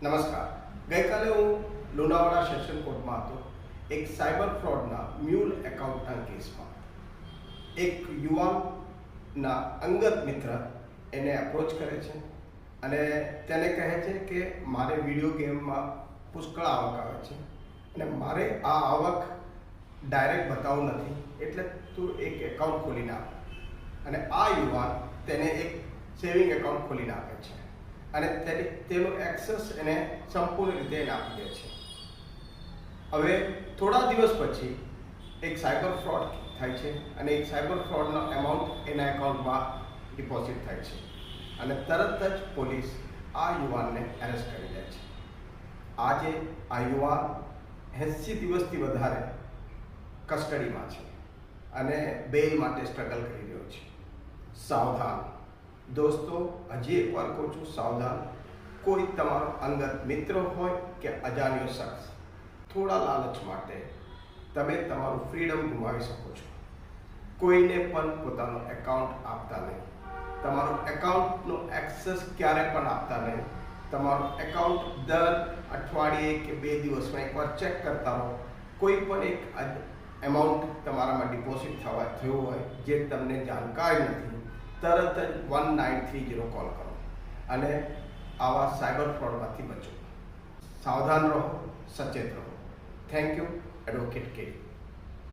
નમસ્કાર. ગઈકાલે હું લુણાવાડા સેશન કોર્ટમાં હતો. એક સાયબર ફ્રોડના મ્યુલ એકાઉન્ટના કેસમાં એક યુવાનના અંગત મિત્ર એને અપ્રોચ કરે છે અને તેને કહે છે કે મારે વિડીયો ગેમમાં પુષ્કળ આવક આવે છે અને મારે આ આવક ડાયરેક્ટ બતાવવું નથી, એટલે તું એક એકાઉન્ટ ખોલીને આપ. અને આ યુવાન તેને એક સેવિંગ એકાઉન્ટ ખોલીને આપે છે અને તેનો એક્સેસ એને સંપૂર્ણ રીતે એને આપી દે છે. હવે થોડા દિવસ પછી એક સાયબર ફ્રોડ થાય છે અને એક સાયબર ફ્રોડનો એમાઉન્ટ એના એકાઉન્ટમાં ડિપોઝિટ થાય છે અને તરત જ પોલીસ આ યુવાનને એરેસ્ટ કરી લે છે. આજે આ યુવાન 80 દિવસથી વધારે કસ્ટડીમાં છે અને બેલ માટે સ્ટ્રગલ કરી રહ્યો છે. સાવધાન દોસ્તો, હજી એકવાર કહું છું, સાવધાન. કોઈ તમારો અંગત મિત્ર હોય કે અજાણ્યો શખ્સ થોડા લાલચ માટે તમે તમારું ફ્રીડમ ગુમાવી શકો છો. કોઈને પણ પોતાનો એકાઉન્ટ આપતા નહીં. તમારું એકાઉન્ટનો એક્સેસ ક્યારે પણ આપતા નહીં. તમારું એકાઉન્ટ દર અઠવાડિયે કે 2 દિવસમાં એકવાર ચેક કરતા રહો. કોઈ પણ એક એમાઉન્ટ તમારામાં ડિપોઝિટ થયું હોય જે તમને જાણકારી નથી, તરત જ 1930 કોલ કરો અને આવા સાયબર ફ્રોડમાંથી બચો. સાવધાન રહો, સચેત રહો. Thank you. એડવોકેટ કે.